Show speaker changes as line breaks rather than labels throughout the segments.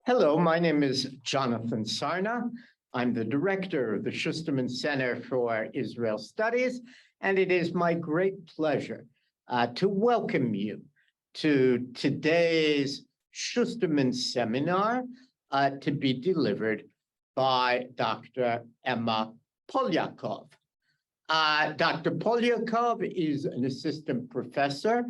Hello, my name is Jonathan Sarna. I'm the director of the Schusterman Center for Israel Studies, and it is my great pleasure to welcome you to today's Schusterman seminar to be delivered by Dr. Emma Polyakov. Dr. Polyakov is an assistant professor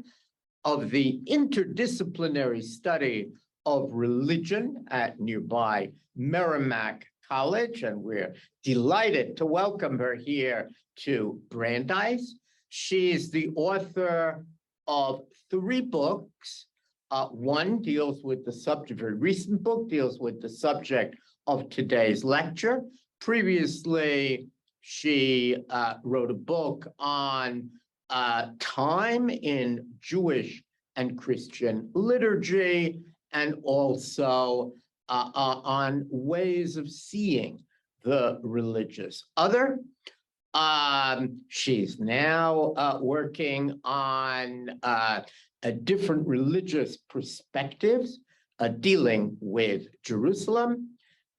of the Interdisciplinary Study of Religion at nearby Merrimack College, and we're delighted to welcome her here to Brandeis. She's the author of 3 books. One deals with the subject, a very recent book deals with the subject of today's lecture. Previously, she wrote a book on time in Jewish and Christian liturgy, and also on ways of seeing the religious other. She's now working on different religious perspectives dealing with Jerusalem.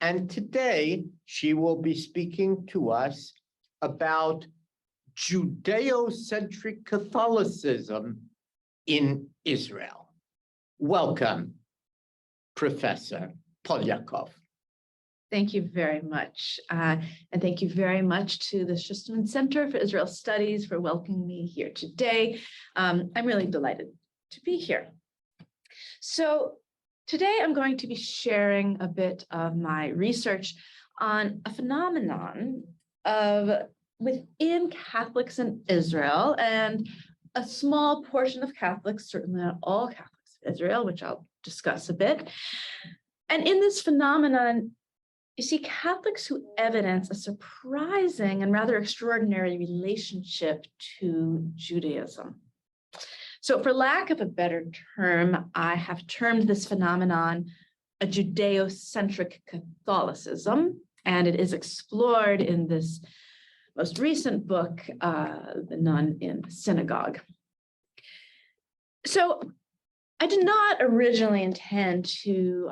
And today she will be speaking to us about Judeocentric Catholicism in Israel. Welcome, Professor Polyakov.
Thank you very much. And thank you very much to the Schusterman Center for Israel Studies for welcoming me here today. I'm really delighted to be here. So today I'm going to be sharing a bit of my research on a phenomenon of within Catholics in Israel, and a small portion of Catholics, certainly not all Catholics in Israel, which I'll discuss a bit. And in this phenomenon, you see Catholics who evidence a surprising and rather extraordinary relationship to Judaism. So for lack of a better term, I have termed this phenomenon a Judeocentric Catholicism, and it is explored in this most recent book, The Nun in the Synagogue. So I did not originally intend to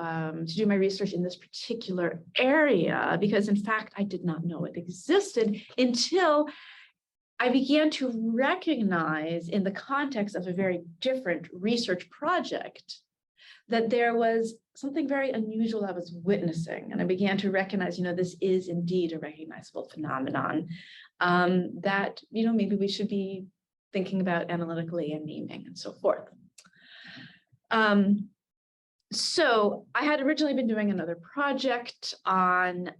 do my research in this particular area because, in fact, I did not know it existed until I began to recognize, in the context of a very different research project, that there was something very unusual I was witnessing. And I began to recognize, this is indeed a recognizable phenomenon that, maybe we should be thinking about analytically and naming and so forth. So I had originally been doing another project on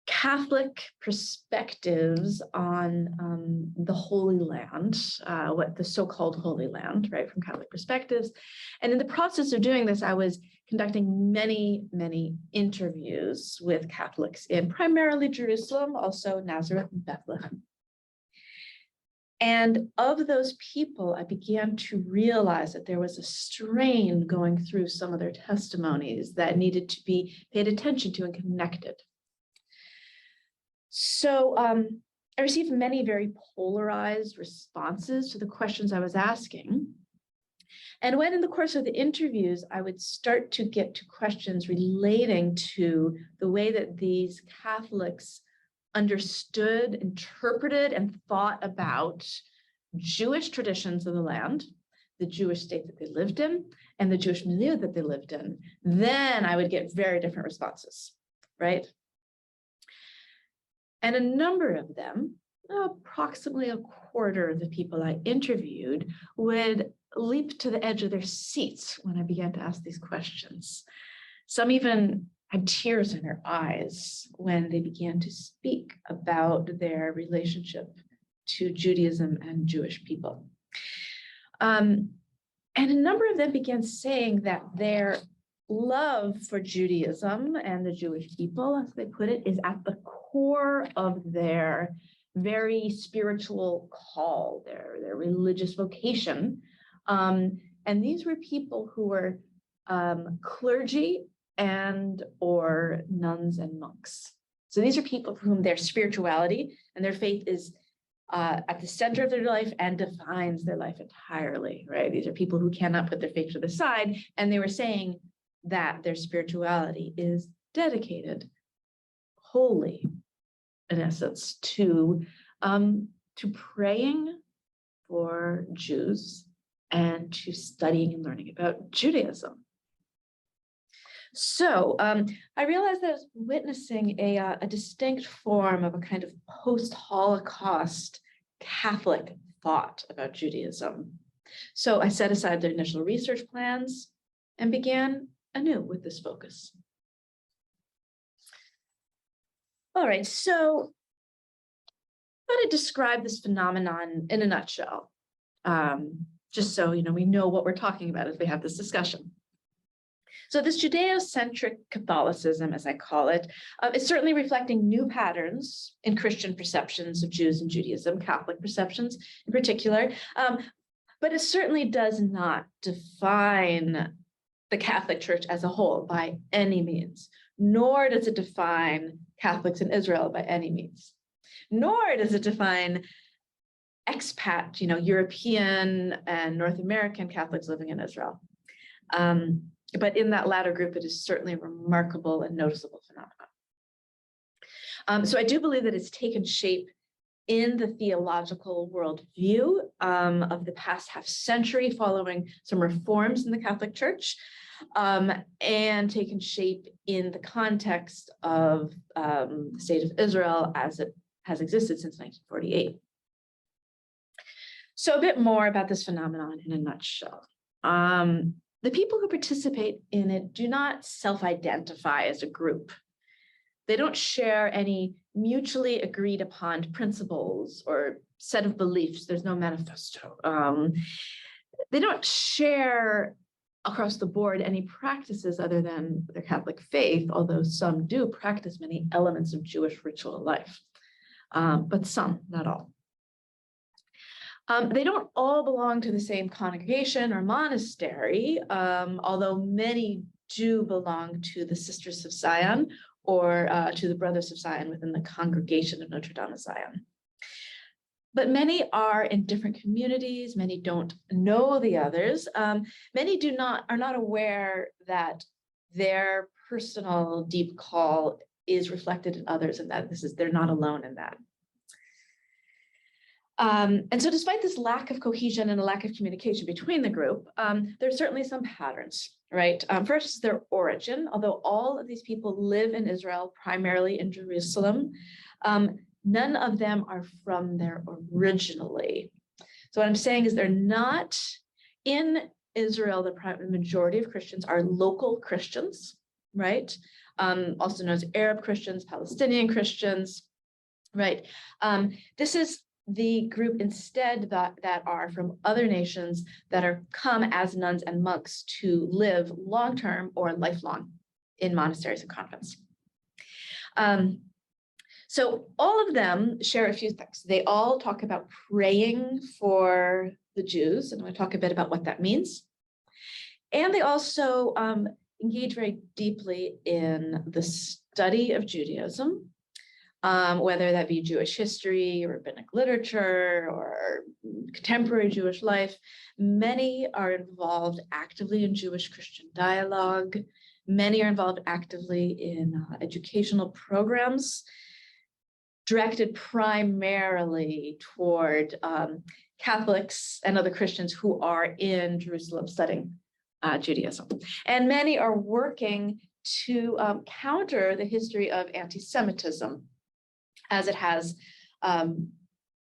Catholic perspectives on the Holy Land, what the so-called Holy Land, right, from Catholic perspectives. And in the process of doing this, I was conducting many, many interviews with Catholics in primarily Jerusalem, also Nazareth and Bethlehem. And of those people, I began to realize that there was a strain going through some of their testimonies that needed to be paid attention to and connected. So I received many very polarized responses to the questions I was asking. And when in the course of the interviews, I would start to get to questions relating to the way that these Catholics understood, interpreted, and thought about Jewish traditions of the land, the Jewish state that they lived in, and the Jewish milieu that they lived in, then I would get very different responses, right? And a number of them, approximately a quarter of the people I interviewed, would leap to the edge of their seats when I began to ask these questions. Some even had tears in their eyes when they began to speak about their relationship to Judaism and Jewish people. And a number of them began saying that their love for Judaism and the Jewish people, as they put it, is at the core of their very spiritual call, their religious vocation. And these were people who were clergy and or nuns and monks. So these are people for whom their spirituality and their faith is at the center of their life and defines their life entirely, right? These are people who cannot put their faith to the side. And they were saying, that their spirituality is dedicated wholly, in essence, to praying for Jews and to studying and learning about Judaism. So I realized that I was witnessing a distinct form of a kind of post-Holocaust Catholic thought about Judaism. So I set aside their initial research plans and began anew with this focus. All right, so I'm going to describe this phenomenon in a nutshell, just so we know what we're talking about as we have this discussion. So this Judeocentric Catholicism, as I call it, is certainly reflecting new patterns in Christian perceptions of Jews and Judaism, Catholic perceptions in particular, but it certainly does not define the Catholic Church as a whole by any means, nor does it define Catholics in Israel by any means, nor does it define expat, European and North American Catholics living in Israel. But in that latter group, it is certainly a remarkable and noticeable phenomenon. So I do believe that it's taken shape in the theological worldview of the past half century following some reforms in the Catholic Church, and taken shape in the context of the state of Israel as it has existed since 1948. So a bit more about this phenomenon in a nutshell. The people who participate in it do not self-identify as a group. They don't share any mutually agreed upon principles or set of beliefs. There's no manifesto. They don't share across the board any practices other than their Catholic faith, although some do practice many elements of Jewish ritual life, but some, not all. They don't all belong to the same congregation or monastery, although many do belong to the Sisters of Zion or to the Brothers of Zion within the congregation of Notre Dame of Zion. But many are in different communities, many don't know the others, many are not aware that their personal deep call is reflected in others and that they're not alone in that. And so despite this lack of cohesion and a lack of communication between the group, there's certainly some patterns, right? First is their origin. Although all of these people live in Israel, primarily in Jerusalem, none of them are from there originally. So what I'm saying is they're not in Israel. The majority of Christians are local Christians, right? Also known as Arab Christians, Palestinian Christians, right? This is the group instead that are from other nations that are come as nuns and monks to live long-term or lifelong in monasteries and convents. So all of them share a few things. They all talk about praying for the Jews, and I'm going to talk a bit about what that means. And they also engage very deeply in the study of Judaism, whether that be Jewish history, rabbinic literature, or contemporary Jewish life. Many are involved actively in Jewish-Christian dialogue. Many are involved actively in educational programs directed primarily toward Catholics and other Christians who are in Jerusalem studying Judaism. And many are working to counter the history of anti-Semitism as it has, as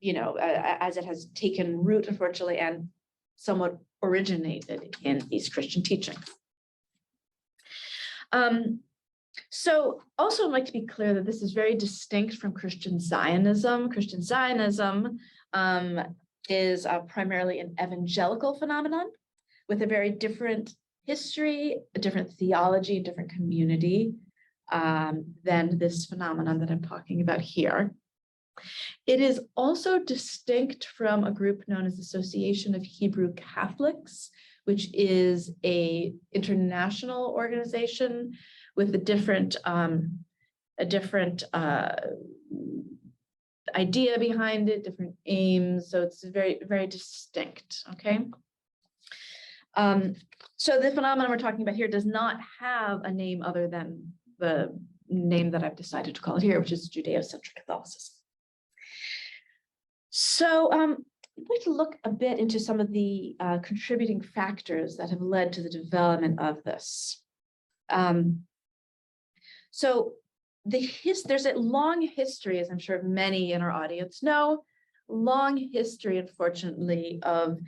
it has taken root, unfortunately, and somewhat originated in these Christian teachings. So also I'd like to be clear that this is very distinct from Christian Zionism. Christian Zionism is primarily an evangelical phenomenon with a very different history, a different theology, a different community than this phenomenon that I'm talking about here. It is also distinct from a group known as the Association of Hebrew Catholics, which is an international organization with a different idea behind it, different aims. So it's very, very distinct, okay? So the phenomenon we're talking about here does not have a name other than the name that I've decided to call it here, which is Judeocentric Catholicism. So I'd like to look a bit into some of the contributing factors that have led to the development of this. So there's a long history, as I'm sure many in our audience know, long history, unfortunately, of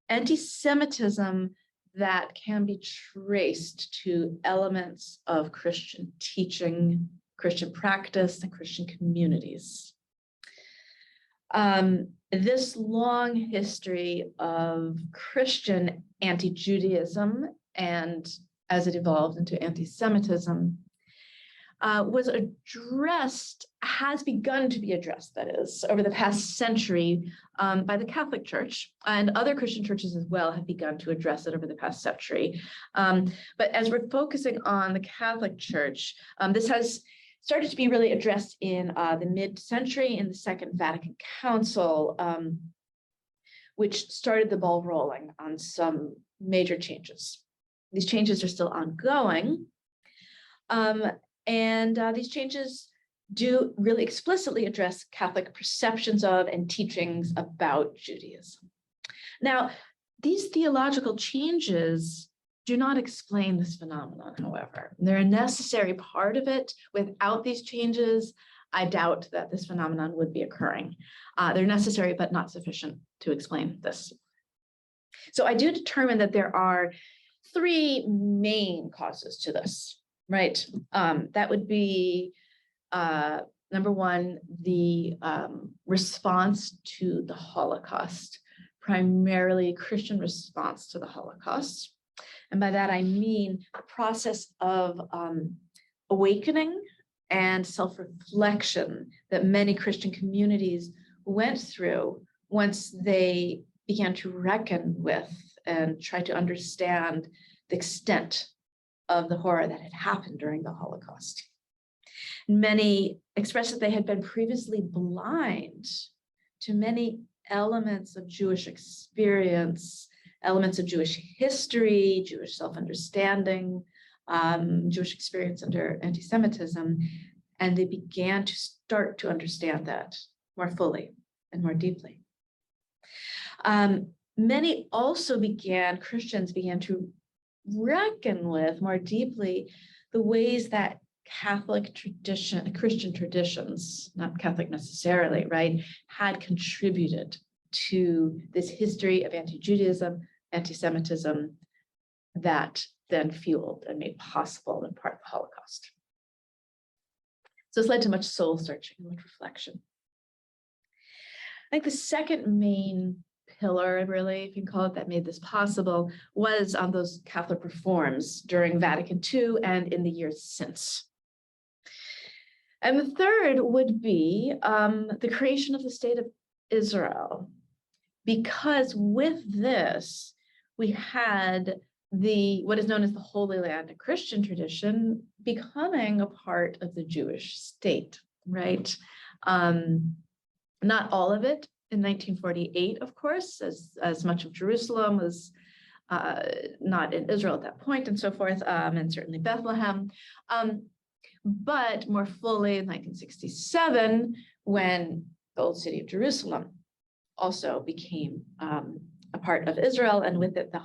anti-Semitism that can be traced to elements of Christian teaching, Christian practice, and Christian communities. This long history of Christian anti-Judaism, and as it evolved into anti-Semitism, was addressed, has begun to be addressed, that is, over the past century by the Catholic Church, and other Christian churches as well have begun to address it over the past century. But as we're focusing on the Catholic Church, this has started to be really addressed in the mid-century in the Second Vatican Council, which started the ball rolling on some major changes. These changes are still ongoing. And these changes do really explicitly address Catholic perceptions of and teachings about Judaism. Now, these theological changes do not explain this phenomenon, however. They're a necessary part of it. Without these changes, I doubt that this phenomenon would be occurring. They're necessary, but not sufficient to explain this. So I do determine that there are three main causes to this. Right. That would be, number one, the response to the Holocaust, primarily Christian response to the Holocaust. And by that, I mean the process of awakening and self-reflection that many Christian communities went through once they began to reckon with and try to understand the extent of the horror that had happened during the Holocaust. Many expressed that they had been previously blind to many elements of Jewish experience, elements of Jewish history, Jewish self-understanding, Jewish experience under anti-Semitism, and they began to start to understand that more fully and more deeply. Many also Christians began to reckon with more deeply the ways that Christian traditions, not Catholic necessarily, right, had contributed to this history of anti-Judaism, anti-Semitism that then fueled and made possible in part the Holocaust. So this led to much soul searching and much reflection. I think the second main pillar, really, if you can call it, that made this possible was on those Catholic reforms during Vatican II and in the years since. And the third would be the creation of the state of Israel, because with this, we had what is known as the Holy Land, a Christian tradition, becoming a part of the Jewish state, right? Not all of it. In 1948, of course, as much of Jerusalem was not in Israel at that point and so forth, and certainly Bethlehem. But more fully in 1967, when the old city of Jerusalem also became a part of Israel, and with it the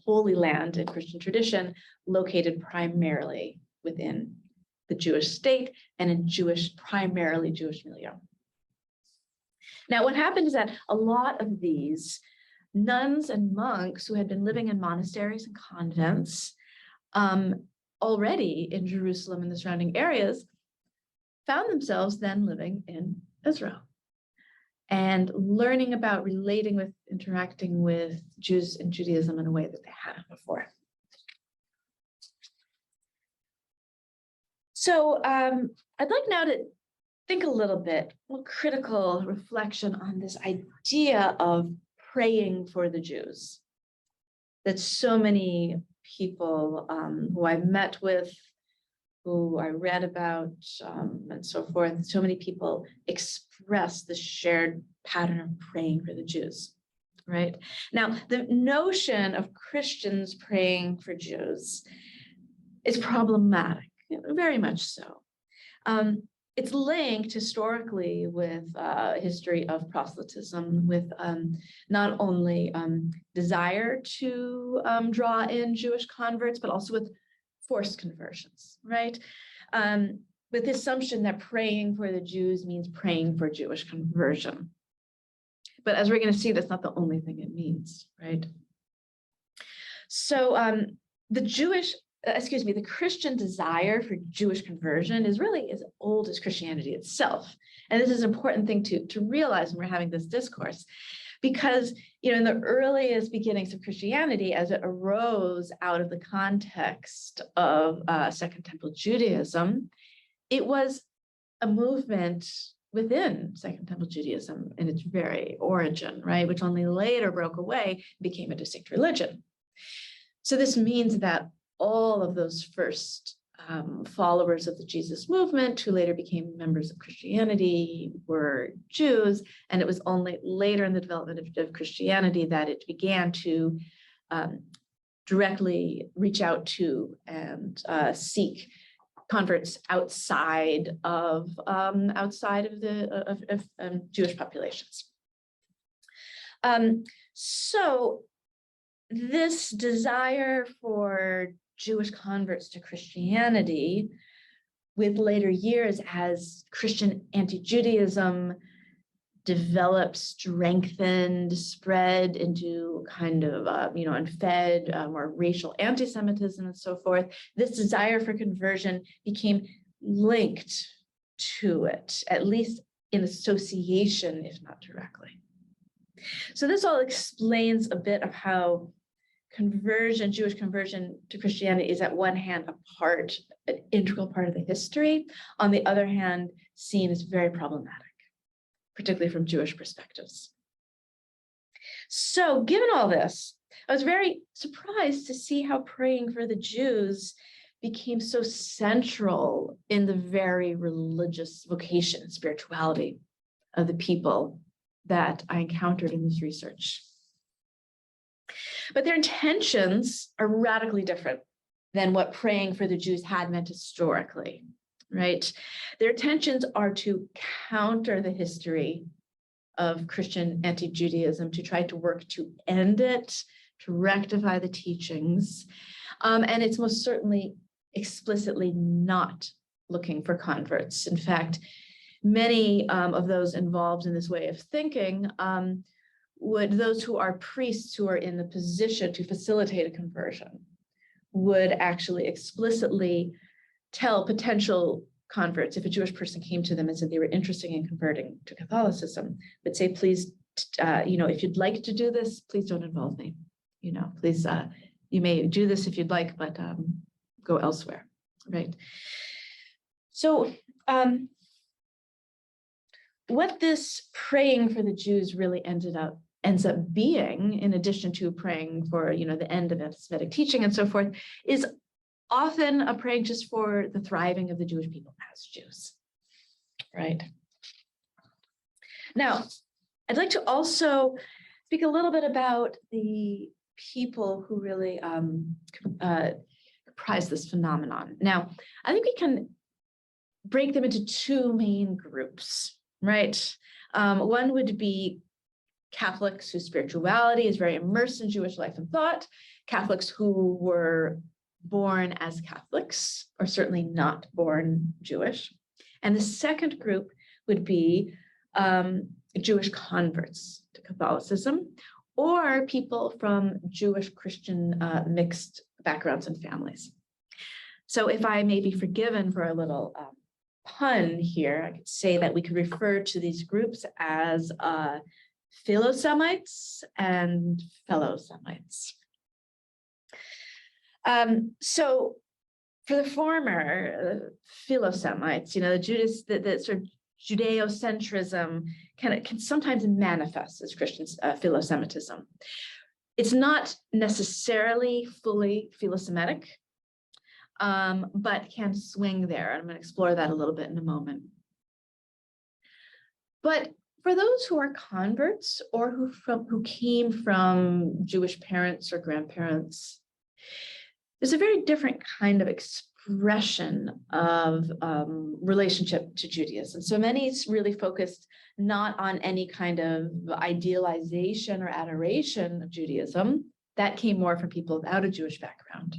Holy Land in Christian tradition, located primarily within the Jewish state and in primarily Jewish milieu. Now, what happened is that a lot of these nuns and monks who had been living in monasteries and convents already in Jerusalem and the surrounding areas found themselves then living in Israel and learning about, relating with, interacting with Jews and Judaism in a way that they hadn't before. So I'd like now to think a little bit, more critical reflection on this idea of praying for the Jews that so many people who I've met with, who I read about, and so forth, so many people express the shared pattern of praying for the Jews, right? Now, the notion of Christians praying for Jews is problematic, very much so. It's linked historically with history of proselytism, with not only desire to draw in Jewish converts, but also with forced conversions, right? With the assumption that praying for the Jews means praying for Jewish conversion. But as we're going to see, that's not the only thing it means, right? So the Christian desire for Jewish conversion is really as old as Christianity itself. And this is an important thing to realize when we're having this discourse, because in the earliest beginnings of Christianity, as it arose out of the context of Second Temple Judaism, it was a movement within Second Temple Judaism in its very origin, right, which only later broke away and became a distinct religion. So this means that all of those first followers of the Jesus movement, who later became members of Christianity, were Jews, and it was only later in the development of Christianity that it began to directly reach out to and seek converts outside of the Jewish populations. So this desire for Jewish converts to Christianity, with later years as Christian anti-Judaism developed, strengthened, spread into kind of, unfed, more racial anti-Semitism and so forth, this desire for conversion became linked to it, at least in association, if not directly. So this all explains a bit of how Jewish conversion to Christianity is at one hand an integral part of the history, on the other hand, seen as very problematic, particularly from Jewish perspectives. So given all this, I was very surprised to see how praying for the Jews became so central in the very religious vocation and spirituality of the people that I encountered in this research. But their intentions are radically different than what praying for the Jews had meant historically, right? Their intentions are to counter the history of Christian anti-Judaism, to try to work to end it, to rectify the teachings. And it's most certainly explicitly not looking for converts. In fact, many of those involved in this way of thinking those who are priests who are in the position to facilitate a conversion would actually explicitly tell potential converts, if a Jewish person came to them and said they were interested in converting to Catholicism, would say, please, if you'd like to do this, please don't involve me. Please, you may do this if you'd like, but go elsewhere, right? So what this praying for the Jews really ends up being, in addition to praying for, the end of anti-Semitic teaching and so forth, is often a praying just for the thriving of the Jewish people as Jews, right? Now, I'd like to also speak a little bit about the people who really comprise this phenomenon. Now, I think we can break them into two main groups, right? One would be Catholics whose spirituality is very immersed in Jewish life and thought, Catholics who were born as Catholics, or certainly not born Jewish. And the second group would be Jewish converts to Catholicism, or people from Jewish Christian mixed backgrounds and families. So if I may be forgiven for a little pun here, I could say that we could refer to these groups as Philo-Semites and fellow-Semites. So for the former Philo-Semites, the sort of Judeocentrism can sometimes manifest as Christian Philo-Semitism. It's not necessarily fully Philo-Semitic, but can swing there. I'm going to explore that a little bit in a moment. But For those who are converts or who came from Jewish parents or grandparents, there's a very different kind of expression of relationship to Judaism. So many is really focused not on any kind of idealization or adoration of Judaism. That came more from people without a Jewish background.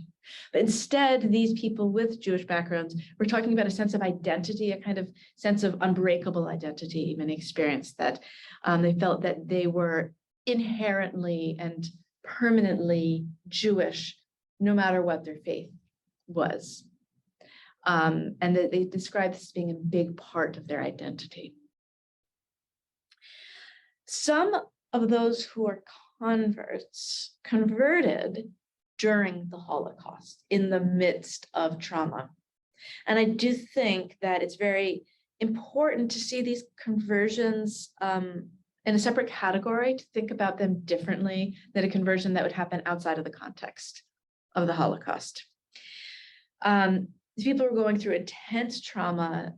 But instead, these people with Jewish backgrounds were talking about a sense of identity, a kind of sense of unbreakable identity. Many experienced that they felt that they were inherently and permanently Jewish, no matter what their faith was. And that they described this as being a big part of their identity. Some of those who are converts converted during the Holocaust, in the midst of trauma. And I do think that it's very important to see these conversions in a separate category, to think about them differently than a conversion that would happen outside of the context of the Holocaust. These people were going through intense trauma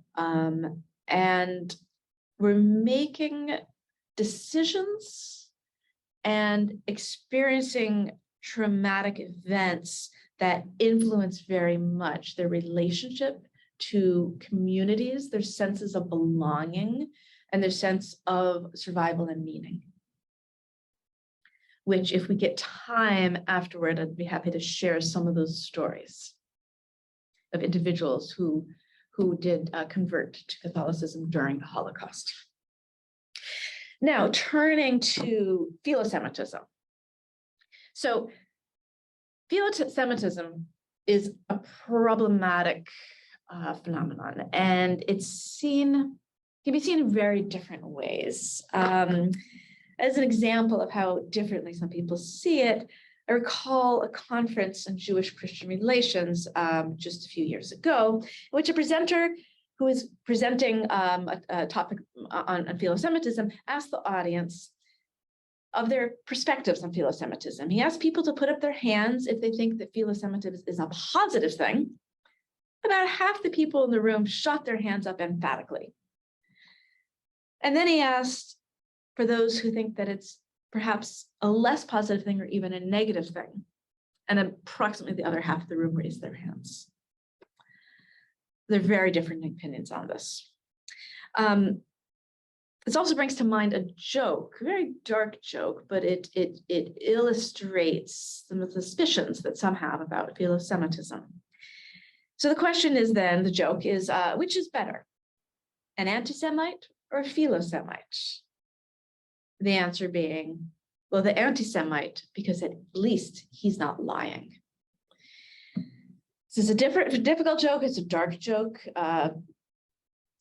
and were making decisions and experiencing traumatic events that influence very much their relationship to communities, their senses of belonging, and their sense of survival and meaning. Which, if we get time afterward, I'd be happy to share some of those stories of individuals who did convert to Catholicism during the Holocaust. Now, turning to philo-Semitism. So philo-Semitism is a problematic phenomenon, and can be seen in very different ways. As an example of how differently some people see it, I recall a conference on Jewish Christian relations just a few years ago, in which a presenter who was presenting a topic on philo-Semitism asked the audience of their perspectives on philo-Semitism. He asked people to put up their hands if they think that philo-Semitism is a positive thing. About half the people in the room shot their hands up emphatically. And then he asked for those who think that it's perhaps a less positive thing or even a negative thing. And approximately the other half of the room raised their hands. They're very different opinions on this. This also brings to mind a joke, a very dark joke, but it illustrates some of the suspicions that some have about philo-Semitism. So the question is then, the joke is, which is better, an anti-Semite or a philo-Semite? The answer being, well, the anti-Semite, because at least he's not lying. This is a difficult joke. It's a dark joke.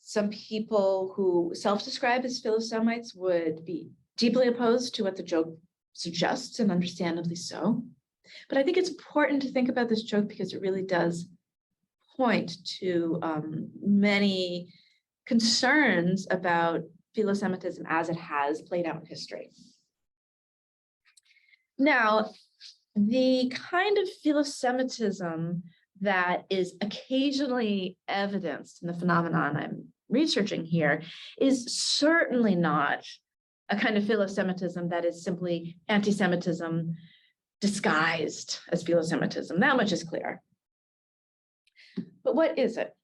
Some people who self-describe as philo-Semites would be deeply opposed to what the joke suggests, and understandably so. But I think it's important to think about this joke because it really does point to many concerns about philo-Semitism as it has played out in history. Now, the kind of philo-Semitism that is occasionally evidenced in the phenomenon I'm researching here is certainly not a kind of philo-Semitism that is simply anti-Semitism disguised as philo-Semitism. That much is clear. But what is it?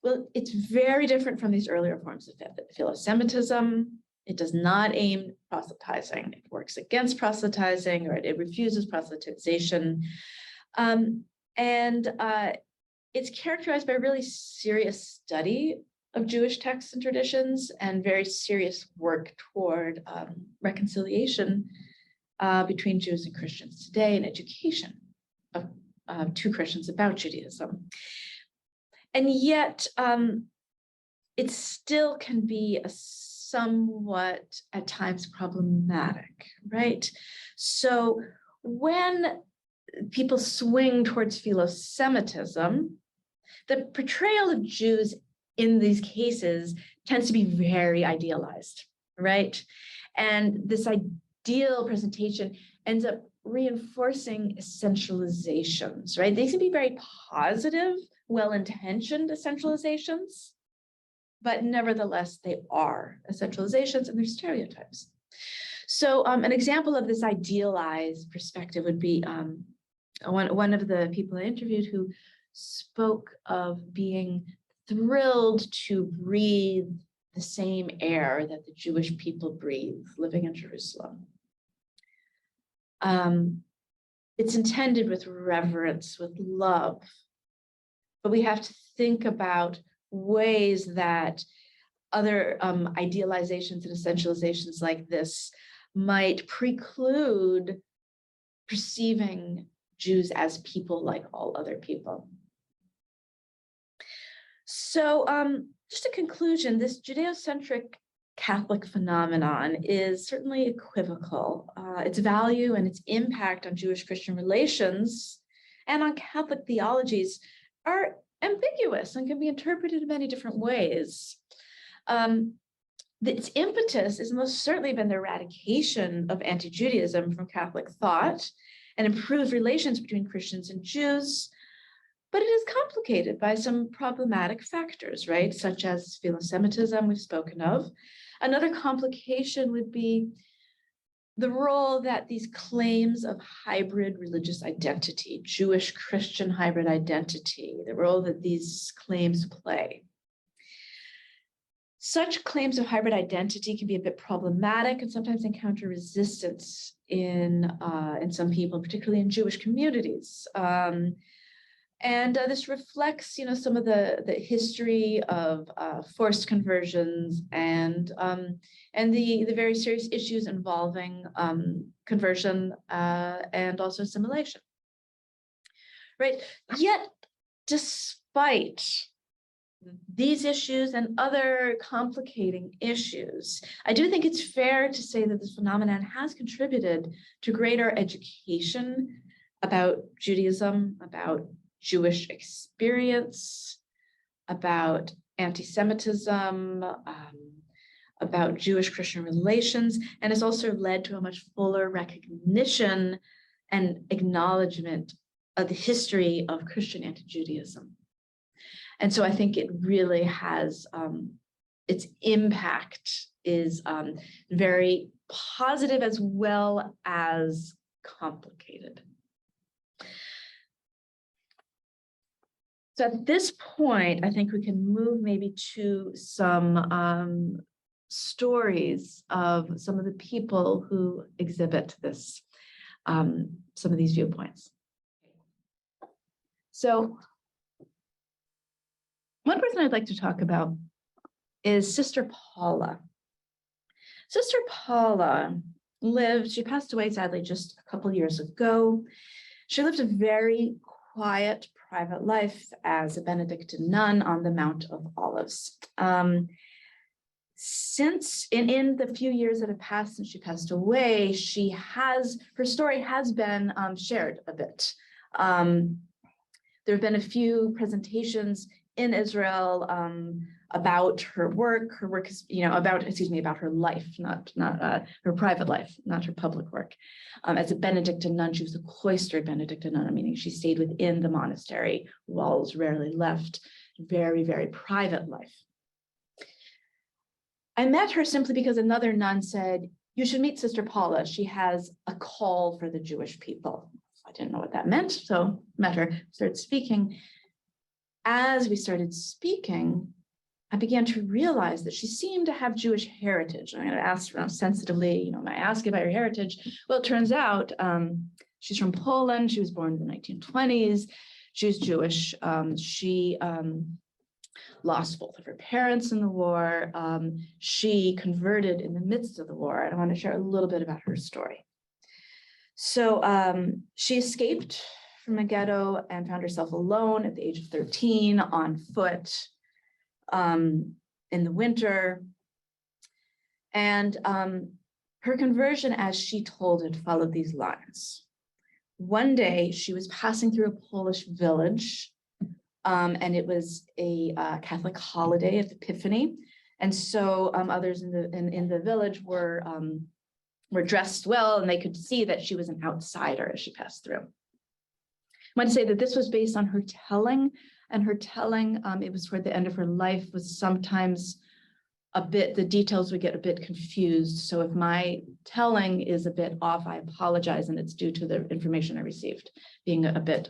Well, it's very different from these earlier forms of philo-Semitism. It does not aim at proselytizing. It works against proselytizing, or it refuses proselytization. It's characterized by really serious study of Jewish texts and traditions and very serious work toward reconciliation between Jews and Christians today, and education to Christians about Judaism. And yet, it still can be a somewhat, at times, problematic, right? So when people swing towards philo-Semitism, the portrayal of Jews in these cases tends to be very idealized, right? And this ideal presentation ends up reinforcing essentializations, right? These can be very positive, well-intentioned essentializations, but nevertheless, they are essentializations and they're stereotypes. So an example of this idealized perspective would be one of the people I interviewed who spoke of being thrilled to breathe the same air that the Jewish people breathe living in Jerusalem. It's intended with reverence, with love, but we have to think about ways that other idealizations and essentializations like this might preclude perceiving Jews as people like all other people. So just a conclusion, this Judeocentric Catholic phenomenon is certainly equivocal. Its value and its impact on Jewish-Christian relations and on Catholic theologies are ambiguous and can be interpreted in many different ways. Its impetus has most certainly been the eradication of anti-Judaism from Catholic thought and improved relations between Christians and Jews, but it is complicated by some problematic factors, right? Such as philo-Semitism we've spoken of. Another complication would be the role that these claims of hybrid religious identity, Jewish-Christian hybrid identity, the role that these claims play. Such claims of hybrid identity can be a bit problematic and sometimes encounter resistance in some people, particularly in Jewish communities. And this reflects, some of the history of forced conversions and the very serious issues involving conversion and also assimilation. Right. Yet, despite these issues and other complicating issues, I do think it's fair to say that this phenomenon has contributed to greater education about Judaism, about Jewish experience, about anti-Semitism, about Jewish-Christian relations, and has also led to a much fuller recognition and acknowledgement of the history of Christian anti-Judaism. And so I think it really has, its impact is very positive as well as complicated. So at this point, I think we can move maybe to some stories of some of the people who exhibit this, some of these viewpoints. So one person I'd like to talk about is Sister Paula. Sister Paula she passed away sadly just a couple years ago. She lived a very quiet, private life as a Benedictine nun on the Mount of Olives. Since in the few years that have passed since she passed away, her story has been shared a bit. There have been a few presentations in Israel about her work. Her work is, about her life, not her private life, not her public work. As a Benedictine nun, she was a cloistered Benedictine nun, meaning she stayed within the monastery, walls rarely left, very, very private life. I met her simply because another nun said, "You should meet Sister Paula. She has a call for the Jewish people." I didn't know what that meant, so met her, started speaking. As we started speaking, I began to realize that she seemed to have Jewish heritage. I'm going to ask sensitively, am I asking about her heritage? Well, it turns out she's from Poland. She was born in the 1920s. She was Jewish. She lost both of her parents in the war. She converted in the midst of the war. And I want to share a little bit about her story. So she escaped from a ghetto and found herself alone at the age of 13 on foot in the winter. And her conversion, as she told it, followed these lines. One day she was passing through a Polish village and it was a Catholic holiday of Epiphany. And so others in the village were dressed well, and they could see that she was an outsider as she passed through. want to say that this was based on her telling, and her telling, it was toward the end of her life, was sometimes a bit, the details would get a bit confused. So if my telling is a bit off, I apologize, and it's due to the information I received being a bit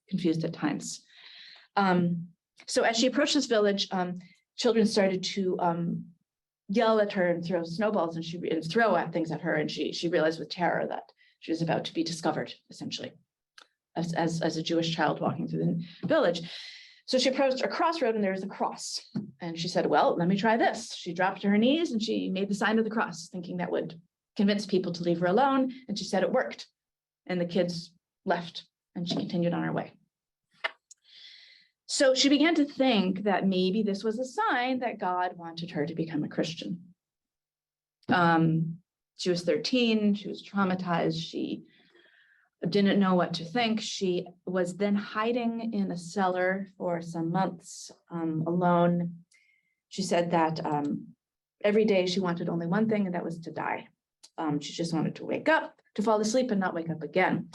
confused at times. So as she approached this village, children started to yell at her and throw snowballs and throw at things at her, and she realized with terror that she was about to be discovered, essentially, as a Jewish child walking through the village. So she approached a crossroad and there was a cross. And she said, well, let me try this. She dropped to her knees and she made the sign of the cross, thinking that would convince people to leave her alone. And she said it worked. And the kids left and she continued on her way. So she began to think that maybe this was a sign that God wanted her to become a Christian. She was 13, she was traumatized, she didn't know what to think. She was then hiding in a cellar for some months alone. She said that every day she wanted only one thing, and that was to die. She just wanted to wake up, to fall asleep and not wake up again.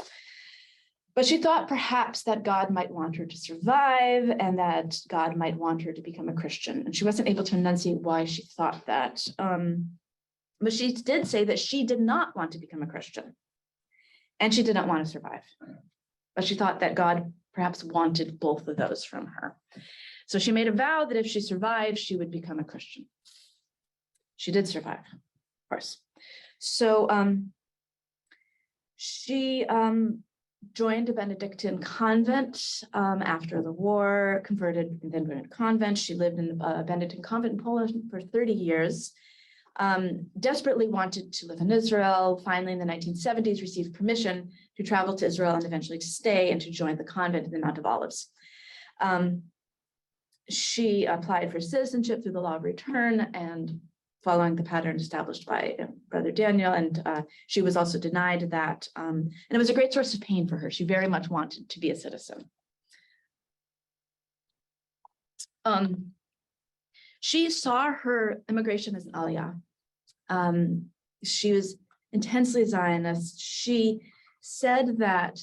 But she thought perhaps that God might want her to survive and that God might want her to become a Christian. And she wasn't able to enunciate why she thought that. But she did say that she did not want to become a Christian. And she did not want to survive. But she thought that God perhaps wanted both of those from her. So she made a vow that if she survived, she would become a Christian. She did survive, of course. So she joined a Benedictine convent after the war, converted, and then went to convent. She lived in a Benedictine convent in Poland for 30 years. Desperately wanted to live in Israel. Finally, in the 1970s, received permission to travel to Israel and eventually to stay and to join the convent in the Mount of Olives. She applied for citizenship through the law of return and following the pattern established by Brother Daniel, and she was also denied that. And it was a great source of pain for her. She very much wanted to be a citizen. She saw her immigration as an aliyah. She was intensely Zionist. She said that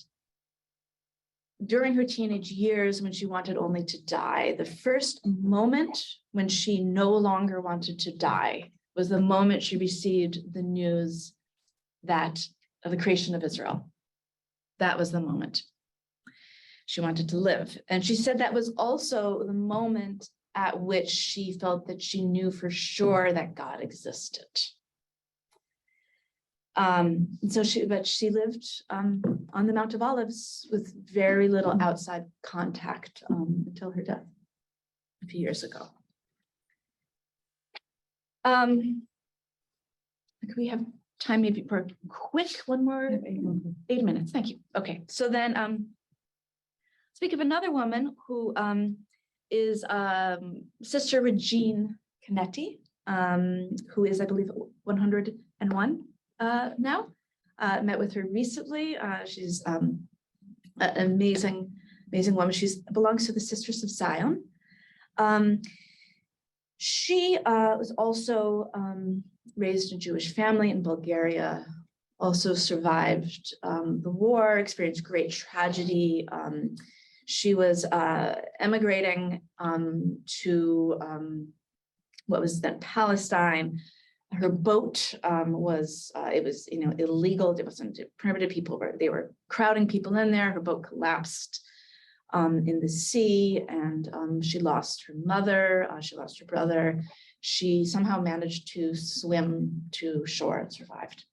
during her teenage years, when she wanted only to die, the first moment when she no longer wanted to die was the moment she received the news that of the creation of Israel. That was the moment she wanted to live. And she said that was also the moment at which she felt that she knew for sure that God existed. So she lived on the Mount of Olives with very little outside contact until her death a few years ago. Can we have time maybe for a quick one more? 8 minutes, thank you. Okay, so then speak of another woman who is Sister Regine Canetti, who is, I believe, 101 now. Met with her recently. She's an amazing woman. She belongs to the Sisters of Zion. She was also raised in a Jewish family in Bulgaria, also survived the war, experienced great tragedy. She was emigrating to what was then Palestine. Her boat was illegal. It wasn't permitted. They were crowding people in there. Her boat collapsed in the sea, and she lost her mother. She lost her brother. She somehow managed to swim to shore and survived.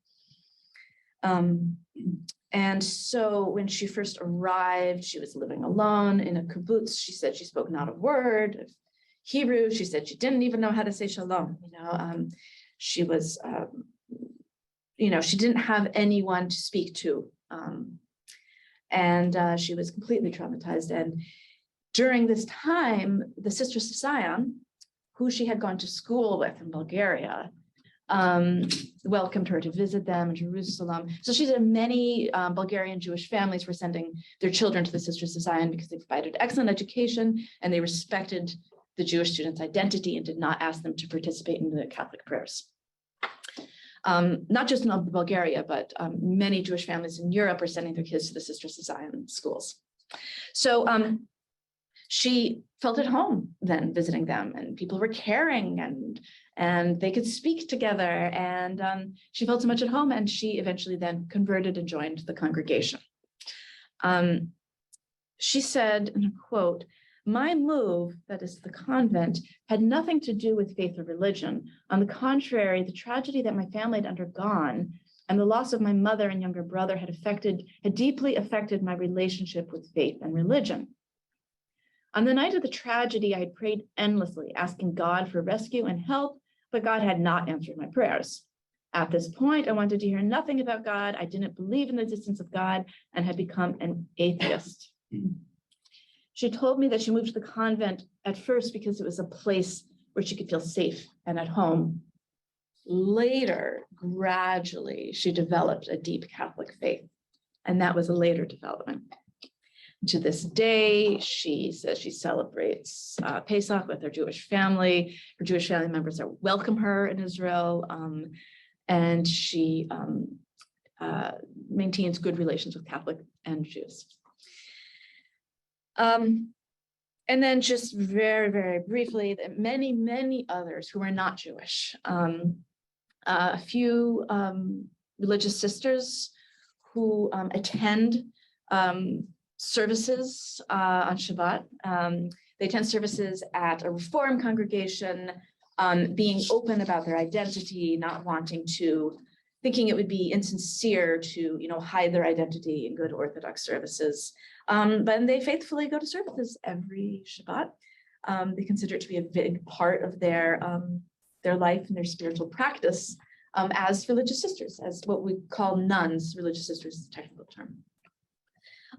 And so when she first arrived, she was living alone in a kibbutz. She said she spoke not a word of Hebrew. She said she didn't even know how to say shalom. She was, she didn't have anyone to speak to. And she was completely traumatized. And during this time, the Sisters of Zion, who she had gone to school with in Bulgaria, welcomed her to visit them in Jerusalem. So she said many Bulgarian Jewish families were sending their children to the Sisters of Zion because they provided excellent education and they respected the Jewish students' identity and did not ask them to participate in the Catholic prayers. Not just in Bulgaria, but many Jewish families in Europe are sending their kids to the Sisters of Zion schools. So she felt at home then visiting them, and people were caring, and they could speak together, and she felt so much at home, and she eventually then converted and joined the congregation. She said, in a quote, "My move, that is the convent, had nothing to do with faith or religion. On the contrary, the tragedy that my family had undergone and the loss of my mother and younger brother had deeply affected my relationship with faith and religion. On the night of the tragedy, I had prayed endlessly, asking God for rescue and help, but God had not answered my prayers. At this point, I wanted to hear nothing about God. I didn't believe in the existence of God and had become an atheist." She told me that she moved to the convent at first because it was a place where she could feel safe and at home. Later, gradually, she developed a deep Catholic faith, and that was a later development. To this day, she says she celebrates Pesach with her Jewish family. Her Jewish family members welcome her in Israel, and she maintains good relations with Catholic and Jews. And then just very, very briefly, many, many others who are not Jewish. A few religious sisters who attend services on Shabbat. They attend services at a Reform congregation, being open about their identity, not wanting to, thinking it would be insincere to, hide their identity in good Orthodox services. But they faithfully go to services every Shabbat. They consider it to be a big part of their life and their spiritual practice as religious sisters, as what we call nuns. Religious sisters is a technical term.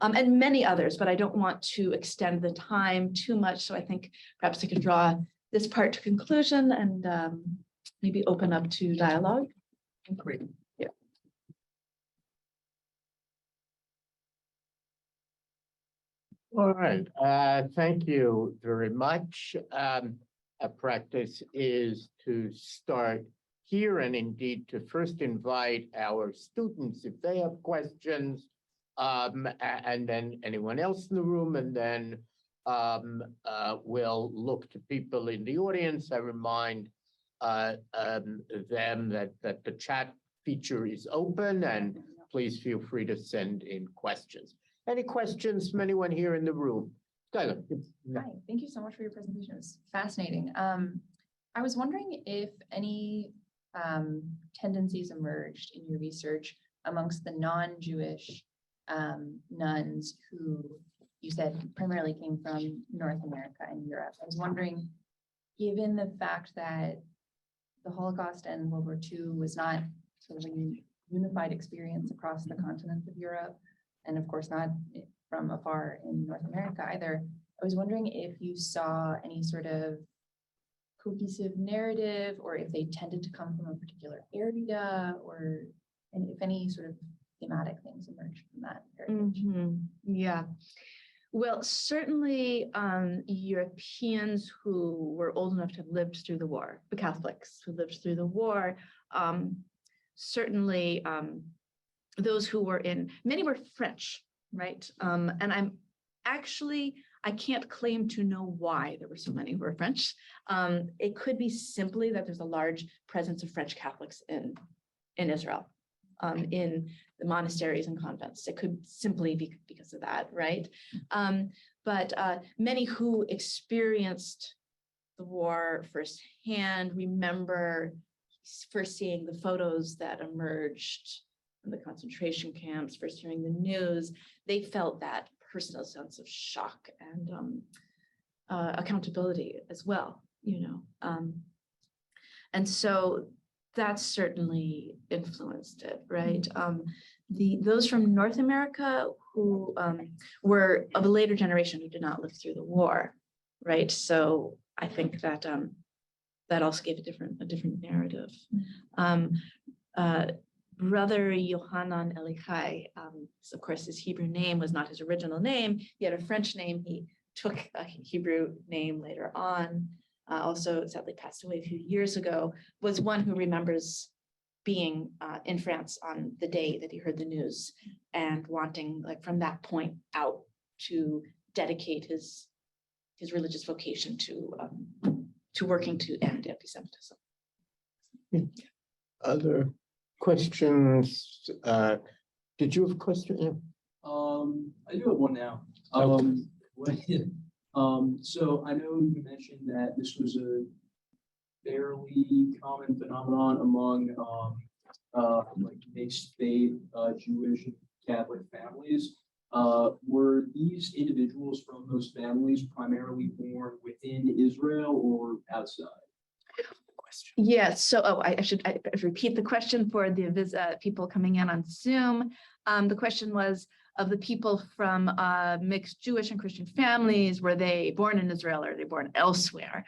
And many others, but I don't want to extend the time too much. So I think perhaps I could draw this part to conclusion and maybe open up to dialogue.
Great.
Yeah.
All right. Thank you very much. Our practice is to start here and indeed to first invite our students if they have questions, and then anyone else in the room, and then we'll look to people in the audience. I remind them that the chat feature is open, and please feel free to send in questions. Any questions from anyone here in the room? Skylar.
Hi, thank you so much for your presentation. It was fascinating. I was wondering if any tendencies emerged in your research amongst the non-Jewish nuns who you said primarily came from North America and Europe. I was wondering, given the fact that the Holocaust and World War II was not sort of a unified experience across the continent of Europe, and of course not from afar in North America either, I was wondering if you saw any sort of cohesive narrative, or if they tended to come from a particular area, and if any sort of thematic things emerged from that heritage.
Yeah. Well, certainly Europeans who were old enough to have lived through the war, the Catholics who lived through the war, certainly those who were many were French, right? And I can't claim to know why there were so many who were French. It could be simply that there's a large presence of French Catholics in Israel, in the monasteries and convents. It could simply be because of that, right? But many who experienced the war firsthand remember first seeing the photos that emerged from the concentration camps, first hearing the news. They felt that personal sense of shock and accountability as well, and so that certainly influenced it, right? Those from North America who were of a later generation who did not live through the war, right? So I think that that also gave a different narrative. Brother Yohanan Elichai, of course, his Hebrew name was not his original name. He had a French name. He took a Hebrew name later on. Also, sadly passed away a few years ago. Was one who remembers being in France on the day that he heard the news and wanting, like, from that point out, to dedicate his religious vocation to working to end anti-Semitism.
Other questions? Did you have a question? Yeah.
I do have one now. So I know you mentioned that this was a fairly common phenomenon among like mixed faith Jewish and Catholic families. Were these individuals from those families primarily born within Israel or outside?
Yes, so I should repeat the question for the people coming in on Zoom. The question was, of the people from mixed Jewish and Christian families, were they born in Israel or are they born elsewhere?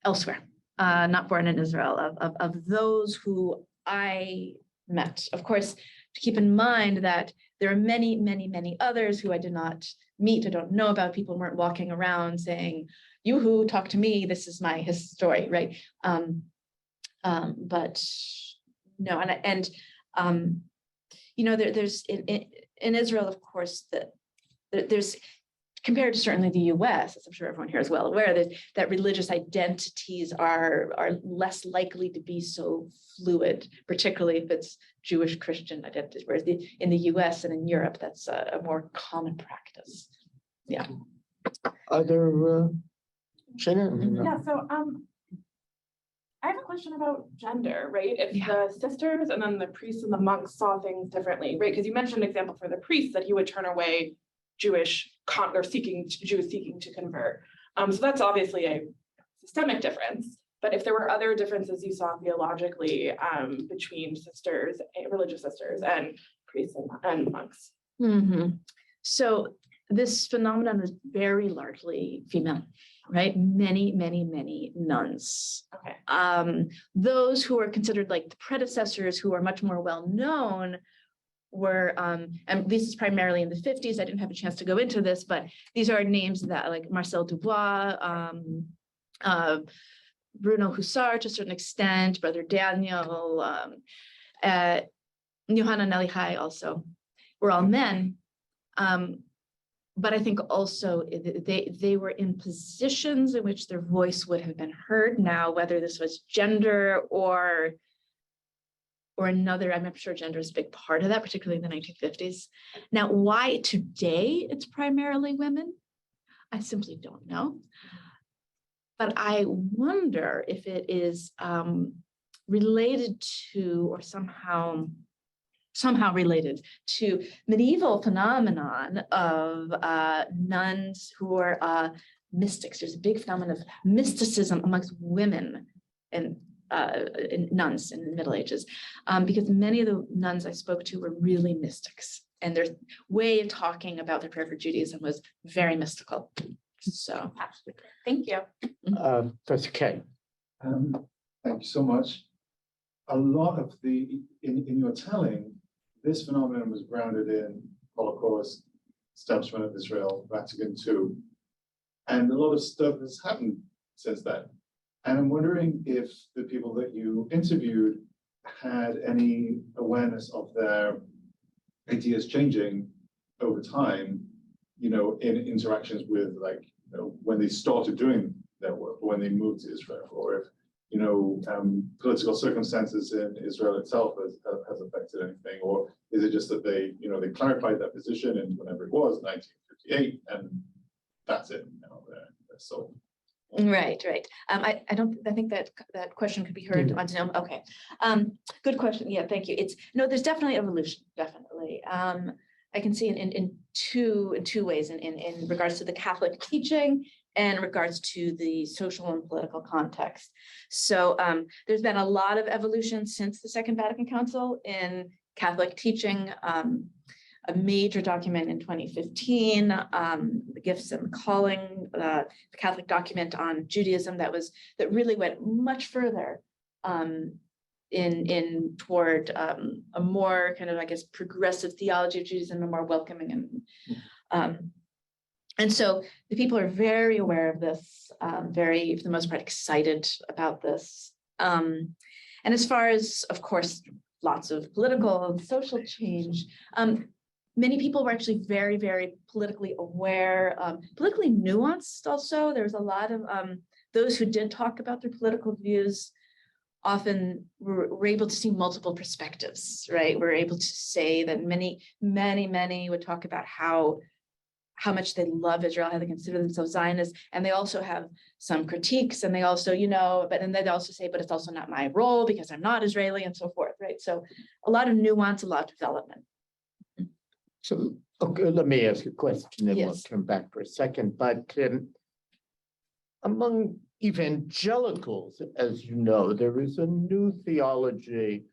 Elsewhere, not born in Israel, of those who I met. Of course, to keep in mind that there are many, many, many others who I did not meet, I don't know about. People weren't walking around saying, "Yoo-hoo, talk to me, this is his story," right? But no, you know, there's in Israel, of course, there's, compared to certainly the US, as I'm sure everyone here is well aware, that religious identities are less likely to be so fluid, particularly if it's Jewish Christian identities, whereas in the US and in Europe, that's a more common practice. Yeah.
Other, Shana?
Yeah, so I have a question about gender, right? If the sisters and then the priests and the monks saw things differently, right? Because you mentioned an example for the priest that he would turn away Jews seeking to convert. So that's obviously a systemic difference. But if there were other differences you saw theologically between sisters, religious sisters, and priests and monks.
Mm-hmm. So this phenomenon is very largely female, right? Many, many, many nuns.
Okay.
Those who are considered like the predecessors, who are much more well known, were, and this is primarily in the 50s. I didn't have a chance to go into this, but these are names that like Marcel Dubois, Bruno Hussar to a certain extent, Brother Daniel, Johanna Nelihai also, were all men. But I think also they were in positions in which their voice would have been heard. Now, whether this was gender or another, I'm sure gender is a big part of that, particularly in the 1950s. Now, why today it's primarily women, I simply don't know. But I wonder if it is related to, or somehow related to, medieval phenomenon of nuns who are mystics. There's a big phenomenon of mysticism amongst women and nuns in the Middle Ages, because many of the nuns I spoke to were really mystics, and their way of talking about their prayer for Judaism was very mystical. So,
Absolutely. Thank you.
Professor Kay.
Thank you so much. A lot of in your telling, this phenomenon was grounded in Holocaust, establishment of Israel, Vatican II, and a lot of stuff has happened since then. And I'm wondering if the people that you interviewed had any awareness of their ideas changing over time, you know, in interactions with, like, you know, when they started doing their work, or when they moved to Israel, or if, you know, political circumstances in Israel itself has affected anything, or is it just that they, you know, they clarified that position in whenever it was, 1958, and that's it, you know, they're sold.
right. I think that question could be heard on Zoom. Okay. Good question. Yeah, thank you. There's definitely evolution, definitely. I can see in two ways, in regards to the Catholic teaching and in regards to the social and political context. So there's been a lot of evolution since the Second Vatican Council in Catholic teaching. A major document in 2015, the Gifts and the Calling, the Catholic document on Judaism that really went much further toward a more kind of, I guess, progressive theology of Judaism, a more welcoming and so the people are very aware of this, very, for the most part, excited about this. And as far as, of course, lots of political and social change, many people were actually very, very politically aware, politically nuanced also. There was a lot of those who did talk about their political views often were able to see multiple perspectives, right? We're able to say that many would talk about how much they love Israel, how they consider themselves Zionists, and they also have some critiques, and they also, and they'd also say, but it's also not my role because I'm not Israeli, and so forth, right? So a lot of nuance, a lot of development.
So, okay, let me ask you a question, and we'll
Yes.
turn back for a second, but among evangelicals, as you know, there is a new theology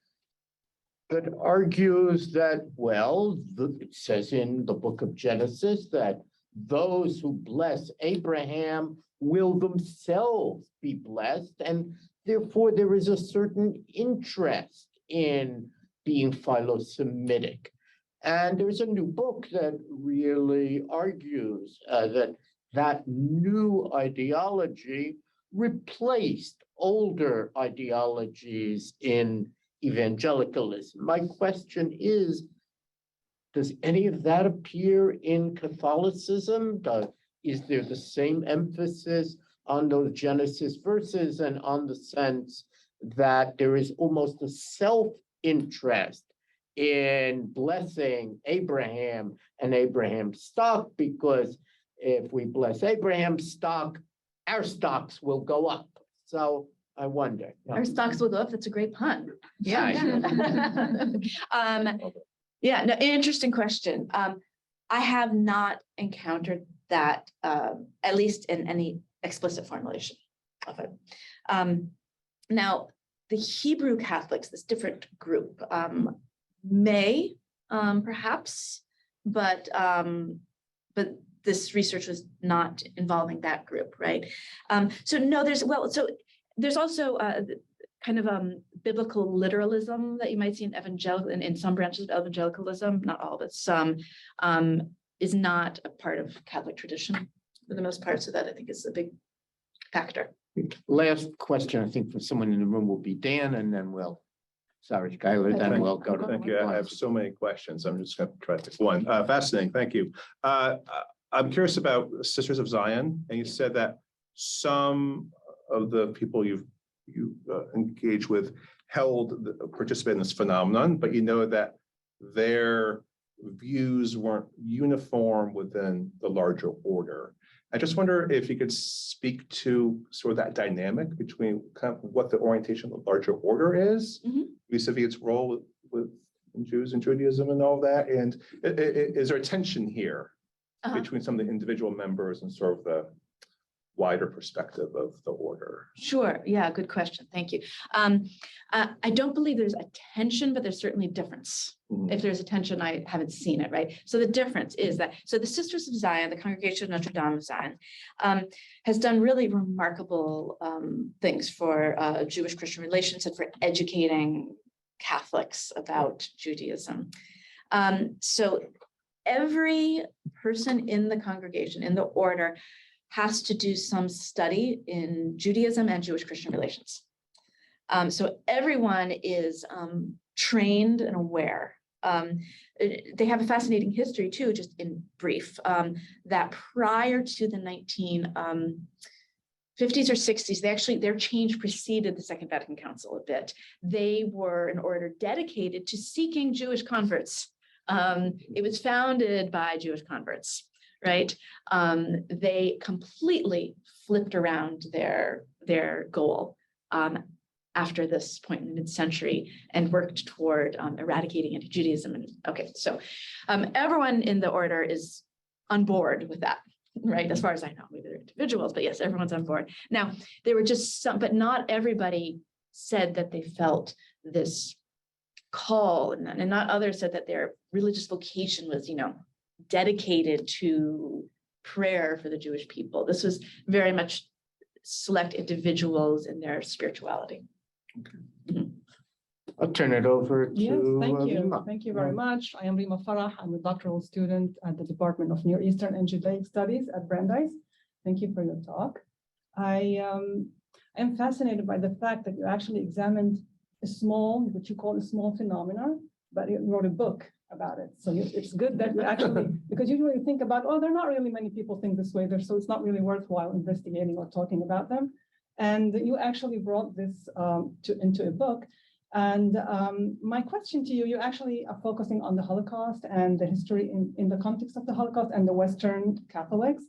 that argues that, well, it says in the book of Genesis that those who bless Abraham will themselves be blessed, and therefore there is a certain interest in being philo-Semitic. And there's a new book that really argues that new ideology replaced older ideologies in evangelicalism. My question is, does any of that appear in Catholicism? Is there the same emphasis on those Genesis verses and on the sense that there is almost a self-interest in blessing Abraham and Abraham's stock, because if we bless Abraham's stock, our stocks will go up. So I wonder.
Our stocks will go up. That's a great pun.
Yeah.
Yeah, no, interesting question. I have not encountered that, at least in any explicit formulation of it. Now, the Hebrew Catholics, this different group, may perhaps, but this research was not involving that group, right? So no, there's also kind of biblical literalism that you might see in evangelical, in some branches of evangelicalism, not all, but some, is not a part of Catholic tradition for the most part. So that I think is a big factor.
Last question, I think, for someone in the room will be Dan, and then sorry, Skylar, then we'll go to.
Thank you. I have so many questions. I'm just going to try to pick one. Fascinating. Thank you. I'm curious about Sisters of Zion, and you said that some of the people you engage with participate in this phenomenon, but you know that their views weren't uniform within the larger order. I just wonder if you could speak to sort of that dynamic between kind of what the orientation of the larger order is, vis-a-vis its role with Jews and Judaism and all that, and is there a tension here between some of the individual members and sort of the wider perspective of the order?
Sure. Yeah, good question. Thank you. I don't believe there's a tension, but there's certainly a difference. If there's a tension, I haven't seen it, right? So the difference is that, so the Sisters of Zion, the Congregation of Notre Dame of Zion, has done really remarkable things for Jewish Christian relations and for educating Catholics about Judaism. So every person in the congregation, in the order, has to do some study in Judaism and Jewish Christian relations. So everyone is trained and aware. They have a fascinating history too, just in brief, that prior to the 1950s or 60s, their change preceded the Second Vatican Council a bit. They were an order dedicated to seeking Jewish converts. It was founded by Jewish converts, right? They completely flipped around their goal after this point in the mid-century and worked toward eradicating anti-Judaism. And okay, so everyone in the order is on board with that, right? As far as I know, maybe they're individuals, but yes, everyone's on board. Now, there were just some, but not everybody said that they felt this call, and not others said that their religious vocation was, dedicated to prayer for the Jewish people. This was very much select individuals in their spirituality.
I'll turn it over to.
Yes, thank you.
Rima.
Thank you very much. I am Rima Farah. I'm a doctoral student at the Department of Near Eastern and Judaic Studies at Brandeis. Thank you for your talk. I am fascinated by the fact that you actually examined a small, what you call a small phenomenon, but you wrote a book about it. So it's good that you actually, because usually you think about, oh, there are not really many people think this way there, so it's not really worthwhile investigating or talking about them. And you actually brought this into a book. And my question to you, you actually are focusing on the Holocaust and the history in the context of the Holocaust and the Western Catholics.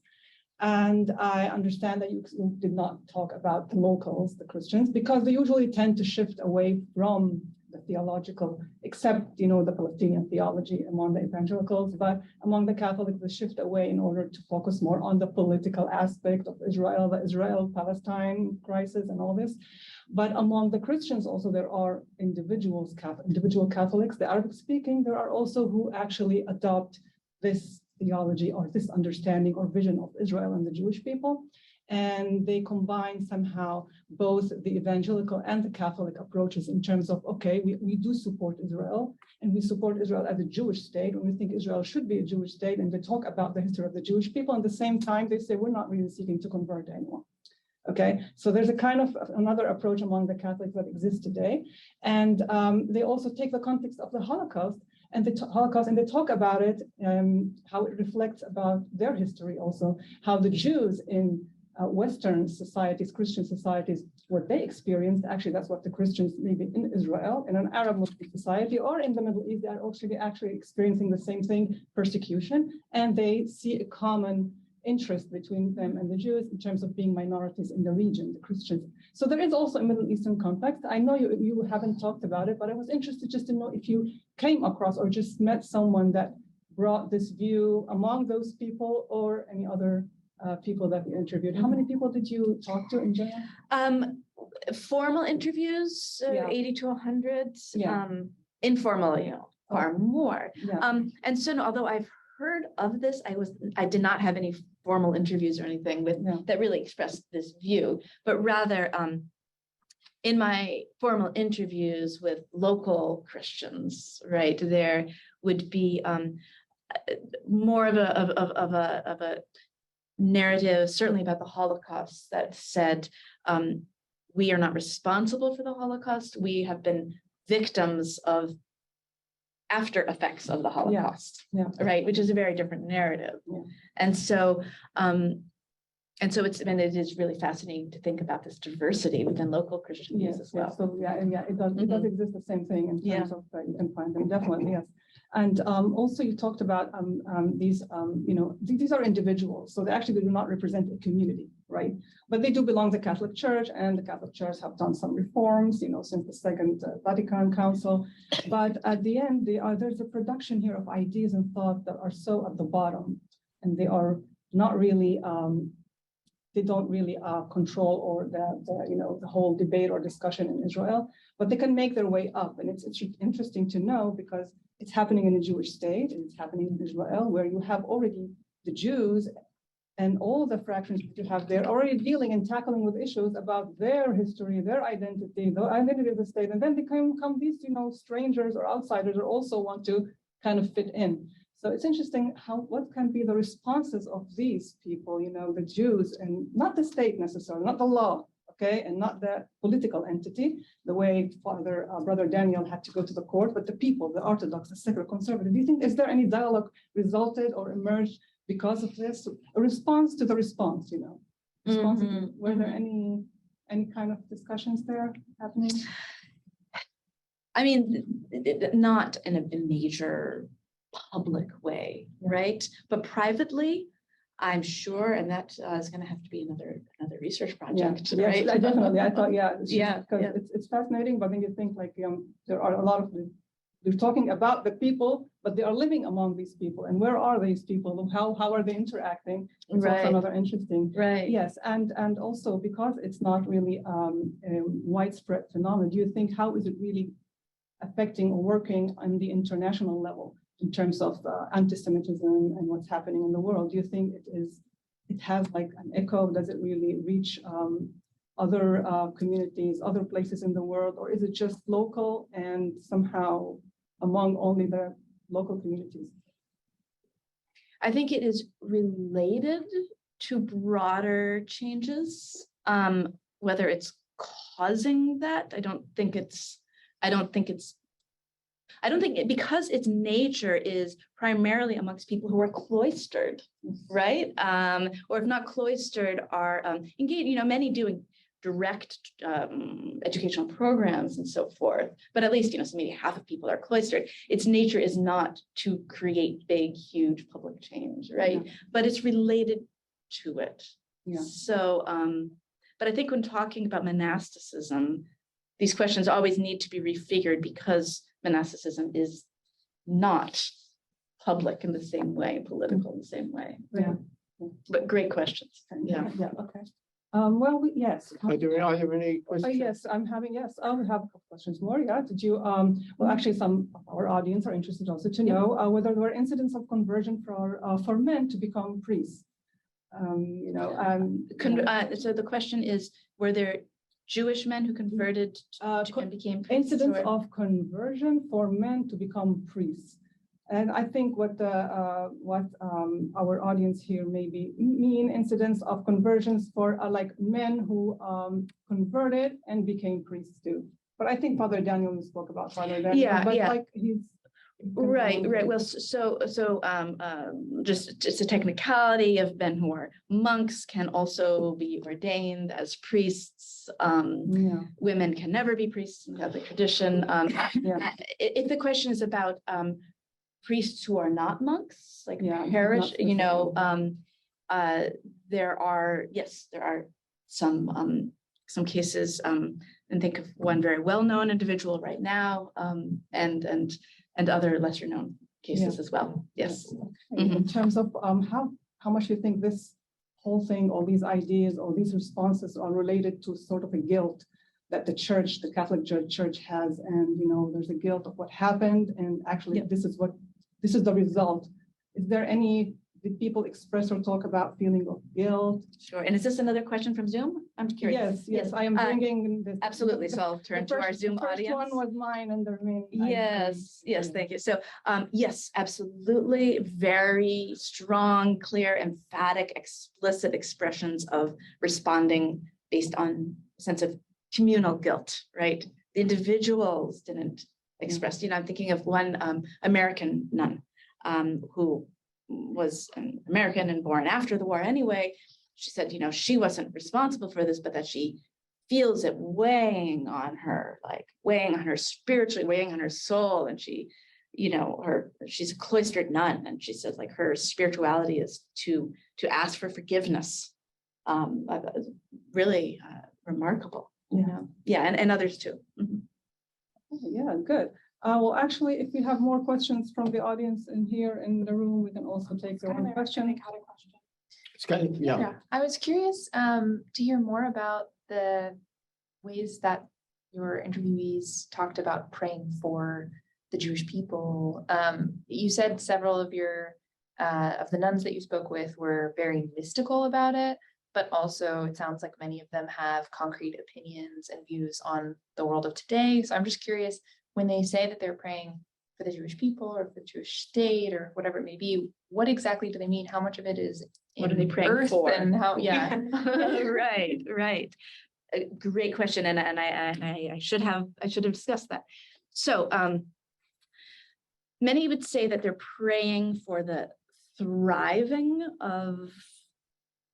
And I understand that you did not talk about the locals, the Christians, because they usually tend to shift away from the theological, except, the Palestinian theology among the evangelicals, but among the Catholics, they shift away in order to focus more on the political aspect of Israel, the Israel-Palestine crisis and all this. But among the Christians also, there are individual Catholics, the Arabic speaking, there are also who actually adopt this theology or this understanding or vision of Israel and the Jewish people. And they combine somehow both the evangelical and the Catholic approaches in terms of, okay, we do support Israel, and we support Israel as a Jewish state, and we think Israel should be a Jewish state, and they talk about the history of the Jewish people. At the same time, they say, we're not really seeking to convert anyone. Okay, so there's a kind of another approach among the Catholics that exists today. And they also take the context of the Holocaust and they talk about it, how it reflects about their history also, how the Jews in Western societies, Christian societies, what they experienced, actually that's what the Christians maybe in Israel, in an Arab Muslim society or in the Middle East, they are actually experiencing the same thing, persecution, and they see a common interest between them and the Jews in terms of being minorities in the region, the Christians. So there is also a Middle Eastern context. I know you haven't talked about it, but I was interested just to know if you came across or just met someone that brought this view among those people or any other people that you interviewed. How many people did you talk to in general?
Formal interviews,
Yeah.
80 to 100.
Yeah.
Informal, far more.
Yeah.
And so although I've heard of this, I did not have any formal interviews or anything that really expressed this view, but rather in my formal interviews with local Christians, right, there would be more of a narrative, certainly about the Holocaust, that said, we are not responsible for the Holocaust. We have been victims of after effects of the Holocaust, right? Which is a very different narrative.
Yeah.
And so it is really fascinating to think about this diversity within local Christian views as well.
So it does exist the same thing in terms of you can find them, definitely, yes. And also you talked about these are individuals, so they do not represent a community, right? But they do belong to the Catholic Church, and the Catholic Church have done some reforms, since the Second Vatican Council. But at the end, there's a production here of ideas and thought that are so at the bottom, and they are not really. They don't really control or the whole debate or discussion in Israel, but they can make their way up, and it's interesting to know because it's happening in the Jewish state and it's happening in Israel, where you have already the Jews and all the fractions that you have there already dealing and tackling with issues about their history, their identity, the identity of the state, and then they come these strangers or outsiders who also want to kind of fit in. So it's interesting what can be the responses of these people, the Jews, and not the state necessarily, not the law, okay, and not the political entity, the way Brother Daniel had to go to the court, but the people, the Orthodox, the secular, conservative. Do you think, is there any dialogue resulted or emerged because of this? A response to the response, Were there any kind of discussions there happening?
I mean, not in a major public way, right? But privately, I'm sure, and that is going to have to be another research project, right?
Yes, definitely. I thought, because it's fascinating, but then you think there are a lot of they're talking about the people, but they are living among these people, and where are these people? How are they interacting? It's also another interesting,
right? Yes,
and also because it's not really a widespread phenomenon. Do you think how is it really affecting or working on the international level? In terms of anti-Semitism and what's happening in the world, do you think it has like an echo? Does it really reach other communities, other places in the world, or is it just local and somehow among only the local communities?
I think it is related to broader changes. Whether it's causing that, I don't think it's I don't think, because its nature is primarily amongst people who are cloistered, right? Or if not cloistered, are engaged, many doing direct educational programs and so forth, but at least, so maybe half of people are cloistered. Its nature is not to create big, huge public change, right?
Yeah.
But it's related to it.
Yeah.
So, but I think when talking about monasticism, these questions always need to be refigured because monasticism is not public in the same way, political in the same way.
Yeah.
But great questions. Yeah.
Yeah, okay. Well, yes.
Are there any questions?
Yes, I will have a couple questions more. Yeah, did you, well, actually, some of our audience are interested also to know whether there were incidents of conversion for men to become priests.
So the question is, were there Jewish men who converted and became priests?
Incidents
or-
of conversion for men to become priests. And I think what our audience here maybe mean incidents of conversions for like men who converted and became priests too. But I think Father Daniel spoke about Father Daniel.
Yeah,
but
yeah.
like he's
Right. Well, just it's a technicality of men who are monks can also be ordained as priests.
Yeah.
Women can never be priests in Catholic tradition.
Yeah.
If the question is about priests who are not monks, like
Yeah,
parish,
not
there are some cases, and think of one very well-known individual right now, and other lesser known cases as well. Yes.
In terms of how much you think this whole thing, all these ideas, all these responses are related to sort of a guilt that the church, the Catholic Church has, and there's a guilt of what happened, and actually this is the result. Is there did people express or talk about feeling of guilt?
Sure. And is this another question from Zoom? I'm curious.
Yes, I am bringing this.
Absolutely. So I'll turn to our Zoom
the first
audience.
one was mine, and the remaining.
Yes, thank you. So, yes, absolutely. Very strong, clear, emphatic, explicit expressions of responding based on a sense of communal guilt, right? The individuals didn't express, I'm thinking of one American nun who was an American and born after the war anyway. She said, she wasn't responsible for this, but that she feels it weighing on her spiritually, weighing on her soul. And she, she's a cloistered nun. And she says like her spirituality is to ask for forgiveness. Really remarkable. Yeah. And others too. Mm-hmm.
Yeah, good. Well, actually, if we have more questions from the audience in here in the room, we can also take their own question.
It's kind of, yeah.
I was curious to hear more about the ways that your interviewees talked about praying for the Jewish people. You said several of the nuns that you spoke with were very mystical about it, but also it sounds like many of them have concrete opinions and views on the world of today. So I'm just curious, when they say that they're praying for the Jewish people or for the Jewish state or whatever it may be, what exactly do they mean? How much of it is
What are they praying
earth
for?
and how?
Yeah. Right. A great question, and I should have discussed that. So, many would say that they're praying for the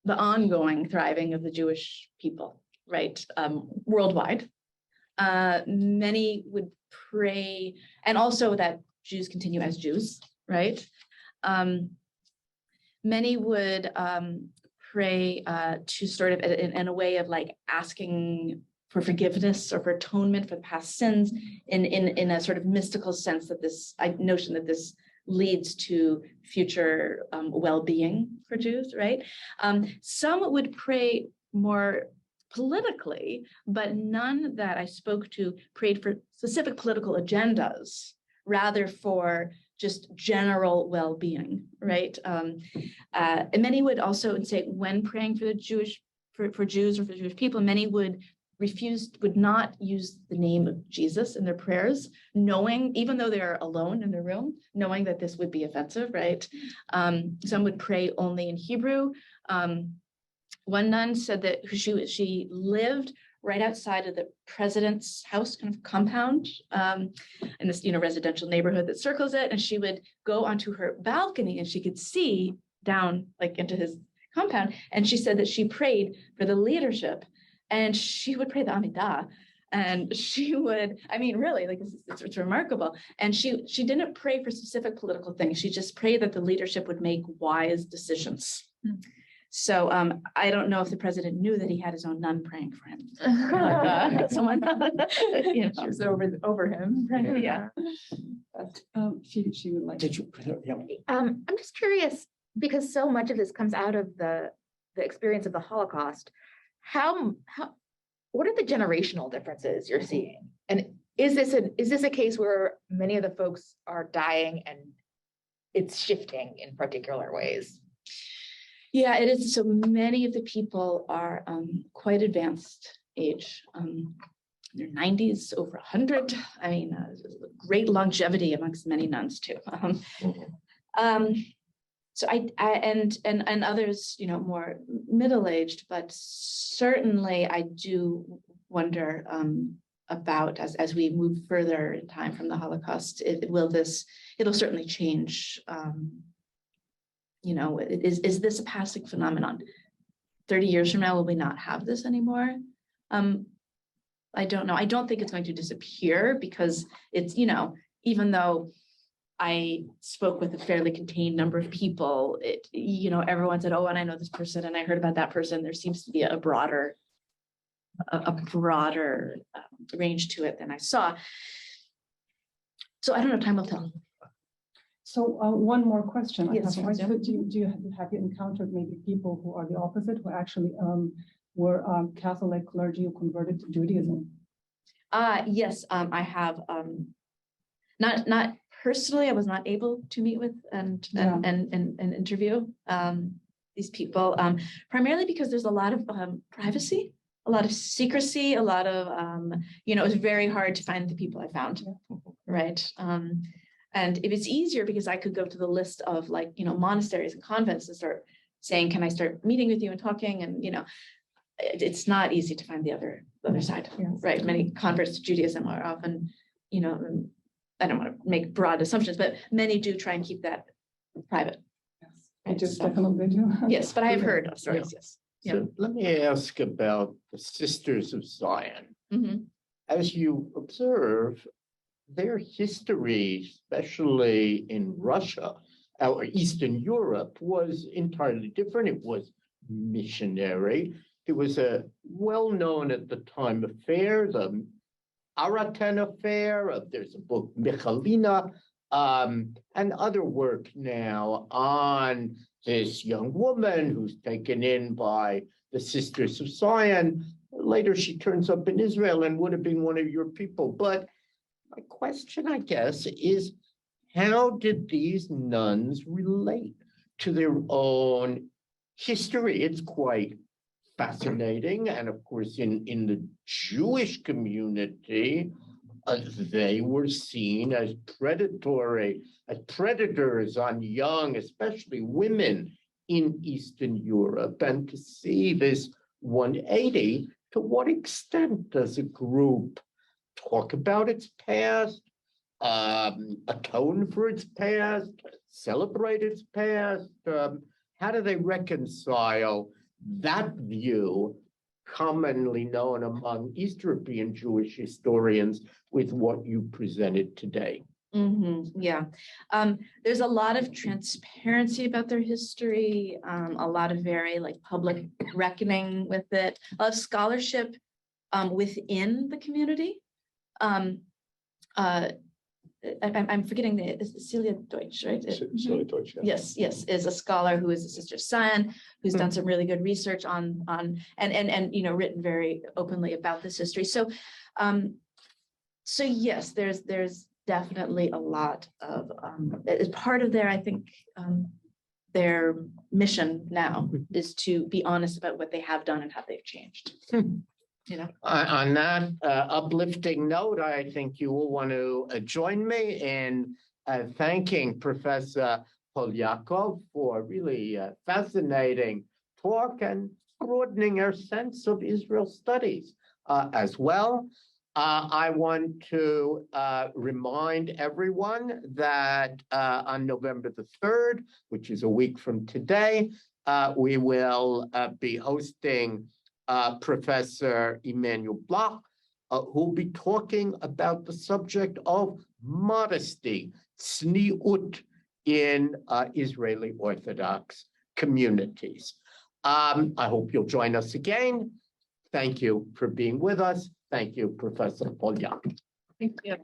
ongoing thriving of the Jewish people, right? Worldwide. Many would pray, and also that Jews continue as Jews, right? Many would pray to sort of in a way of like asking for forgiveness or for atonement for the past sins in a sort of mystical sense that this notion that this leads to future well-being for Jews, right? Some would pray more politically, but none that I spoke to prayed for specific political agendas, rather for just general well-being, right? And many would also say when praying for the Jews or for the Jewish people, many would not use the name of Jesus in their prayers, knowing, even though they're alone in their room, knowing that this would be offensive, right? Some would pray only in Hebrew. One nun said that she lived right outside of the president's house kind of compound, in this, residential neighborhood that circles it. And she would go onto her balcony and she could see down like into his compound. And she said that she prayed for the leadership, and she would pray the Amidah. And she would, I mean, really, like it's remarkable. And she didn't pray for specific political things. She just prayed that the leadership would make wise decisions. So I don't know if the president knew that he had his own nun praying for him. Someone,
She was over him.
Right, yeah.
She would like.
Did you? Yeah.
I'm just curious, because so much of this comes out of the experience of the Holocaust. What are the generational differences you're seeing? And is this a case where many of the folks are dying and it's shifting in particular ways?
Yeah, it is. So many of the people are quite advanced age, their 90s, over 100. I mean, great longevity amongst many nuns too. So and others, more middle-aged, but certainly I do wonder about as we move further in time from the Holocaust, it'll certainly change. Is this a passing phenomenon? 30 years from now, will we not have this anymore? I don't know. I don't think it's going to disappear, because it's, even though I spoke with a fairly contained number of people, everyone said, oh, and I know this person and I heard about that person. There seems to be a broader range to it than I saw. So I don't know, time will tell.
So one more question.
Yes,
I have.
sure.
Have you encountered maybe people who are the opposite, who actually were Catholic clergy who converted to Judaism?
Yes, I have. Not personally, I was not able to meet with and interview these people, primarily because there's a lot of privacy, a lot of secrecy, a lot of it was very hard to find the people I found, right? And if it's easier, because I could go to the list of monasteries and convents and start saying, can I start meeting with you and talking? And it's not easy to find the other side, right? Many converts to Judaism are often, I don't want to make broad assumptions, but many do try and keep that private.
Yes, I just definitely do.
Yes, but I have heard of stories. Yes.
So let me ask about the Sisters of Zion.
Mhm.
As you observe, their history, especially in Russia or Eastern Europe, was entirely different. It was missionary. It was a well-known at the time affair, the Aratan affair. There's a book, Michalina, and other work now on this young woman who's taken in by the Sisters of Zion. Later, she turns up in Israel and would have been one of your people. But my question, I guess, is how did these nuns relate to their own history? It's quite fascinating. And of course, in the Jewish community, they were seen as predatory, as predators on young, especially women in Eastern Europe. And to see this 180, to what extent does a group talk about its past, atone for its past, celebrate its past? How do they reconcile that view, commonly known among East European Jewish historians, with what you presented today?
Yeah, there's a lot of transparency about their history, a lot of very public reckoning with it, a lot of scholarship within the community. I'm forgetting Celia Deutsch, right?
Celia Deutsch, yeah.
Yes, is a scholar who is a Sister of Zion, who's done some really good research on and written very openly about this history. So yes, there's definitely a lot of as part of their, I think, their mission now is to be honest about what they have done and how they've changed.
On that uplifting note, I think you will want to join me in thanking Professor Polyakov for really fascinating talk and broadening our sense of Israel studies as well. I want to remind everyone that on November the 3rd, which is a week from today, we will be hosting Professor Emmanuel Bloch, who'll be talking about the subject of modesty, tzniut, in Israeli Orthodox communities. I hope you'll join us again. Thank you for being with us. Thank you, Professor Polyakov.
Thank you.